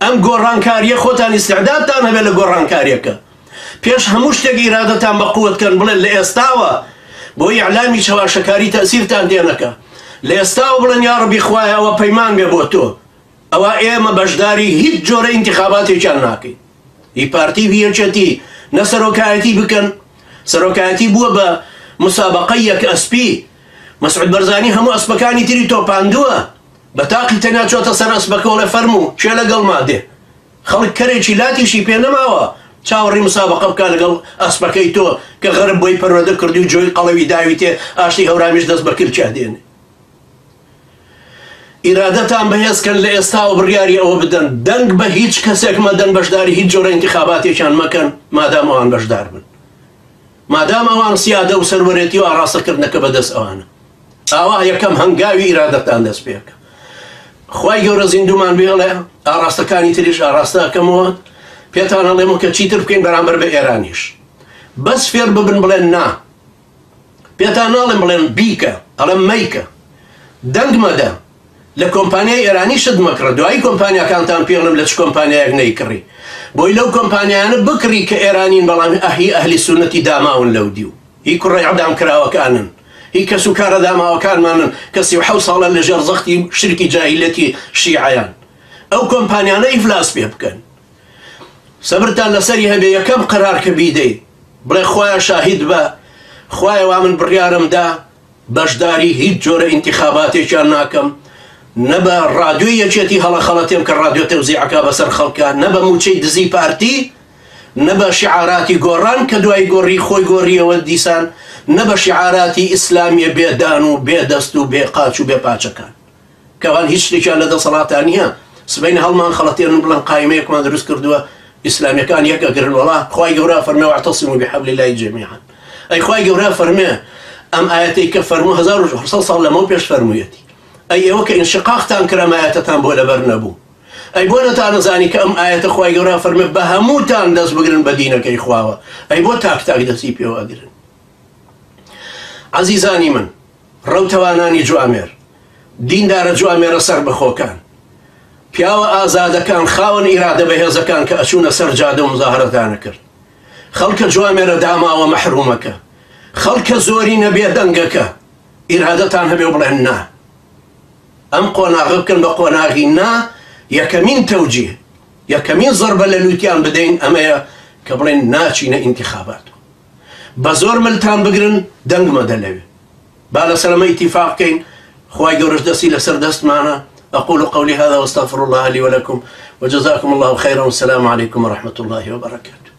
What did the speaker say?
ئەم گۆڕانکاریە خۆتان ئیستعدادتان هەبێت لە گۆڕانکاریەکە پێش هەموو شتێک ئیرادەتان بە قووەتکەن بڵێن لە ئێستاوە بۆ ئیعلامی چاواشەکاری تەئسیرتان دێنەکە لە ئێستاوە بڵێن یا ڕەبی خوایە ئەوە پەیمان بێ بۆ تۆ ئەوە ئێمە بەشداری هیچ جۆرە ئینتیخاباتێکیان ناکەین هی پارتی هیەچەتی نە سەرۆکایەتی بکەن سەرۆکایەتی بووە بە مسابقەی یەک ئەسپی مەسعود بەرزانی هەموو ئەسپەکانی تری تۆپاندووە بە تاقی تەنیا چۆتە سەر ئەسپەکەوە لە فەرموو چێ لەگەڵما دێ خەڵک کەرێکی لاتیشی پێ نەماوە چاوەڕی مسابقە بکە لەگەڵ ئەسپەکەی تۆ کە غەرب بۆی پەروەردە کردی و جۆی قەڵەوی داوی تێ ئاشتی هەورامیش دەست بە کلچا دێنێ ئیرادەتان بەهێزکەن لە ئێستاوە بڕیاری ئەوە بدەن دەنگ بە هیچ کەسێک مەدەن بەشداری هیچ جۆرە ئینتیخاباتێکیان مەکەن مادام ئەوان بەشدار بن مادام ئەوان سیادە و سەروەرێتی و ئاڕاستەکردنەکە بەدەست ئەوانە ئاوا یەکەم هەنگاوی ئیرادەتان دەست پێکە خوای گەورە زیندومان بێڵێ ئاڕاستەکانی تریش ئاڕاستە ئەکەمەوە پێتان هەڵێمەوە کە چیتر بکەین بەرامبەر بە ئێرانیش بەس فێر ببن بڵێن نا پێتان ناڵێن بڵێن بیکە ئەڵێم مەیکە دەنگ مەدە لە کۆمپانیای ئێرانی شت مەکڕە دوایی کۆمپانیاکانتان پێڵم لە چ کۆمپانیایەک نەیکڕی بۆی لەو کۆمپانیانە بکڕی کە ئێرانین بەڵام ئەهلی سونەتی داماون لەو دیو هی کوڕی عەدام کراوەکانن هی کەس و کارە داماوەکانمانن کە 37 ساڵە لەژێر زەختی شرکی جاهیلەتی شیعەیان ئەو کۆمپانیانە ئیفلاس پێ بکەن سەبرتان لەسەری هەبێ یەکەم قەرار کە بیدەی بڵێ خوایە شاهید بە خوایە وا من بڕیارمدا بەشداری هیچ جۆرە ئینتیخاباتێکیان ناکەم نە بە ڕادیۆی یەکێتی هەڵە خەڵەتێم کە ڕادیۆ تەوزیعەکە بەسەر خەڵکە نە بە موچەی دزی پارتی نە بە شیعاراتی گۆڕان کە دوای گۆڕی خۆی گۆڕیەوە دیسان نە بە شیعاراتی ئیسلامیە بێدان و بێدەست و بێ قاچ و بێ پاچەکان کەوان هیچ شتێکیان لە دەسەڵاتان نییە سبەین هەڵمان خەڵەتێنن بڵێن قایمەیەکمان دروست کردووە ئیسلامیەکان یەک ئەگرن وەڵا خوای گەورە فەرمێ واعتەصیموا بحەبل الله جەمیعا ئەی خوای گەورە فەرمێ ئەم ئاەتەی کە فەرموو 1400 ساڵ لەمەوە پێش فەرموویەتی ئەی ئێوە کە ئینشقاقتان کرا ئاەتەتان بۆ لەبەر نەبوو ئەی بۆ نەتان نەزانی کە ئەم ئاەتە خوای گەورە فەرمێ بە هەمووتان دەست بگرن بە دینەکەی خواوە ئەی بۆ تاک دەستی پێوە ئەگرن عەزیزانی من ڕەوتەوانانی جوامێر دیندارە جوامێرە سەر بەخۆکان پیاوە ئازادەکان خاوەن ئیرادە بەهێزەکان کە ئەچوونە سەر جادە و مزاهرەتانە کرد خەڵکە جوامێرە داماوە مەحرومەکە خەڵکە زۆری نەبێ دەنگەکە ئیرادەتان هەبێ و بڵێن نا ئەم قۆناغە بکەن بە قۆناغی نا یەکەمین تەوجیه یەکەمین زەربە لە لوتیان بدەین ئەمەیە کە بڵێن ناچینە ئینتیخابات بە زۆر ملتان بگرن دەنگ مەدە لەوێ با لەسەرمە ئیتیفاق بکەین خوای گەورەش دەستی لەسەر دەستمانە أقول قولي هذا واستغفر الله لي ولكم وجزاكم الله خيرا والسلام عليكم ورحمة الله وبركاته.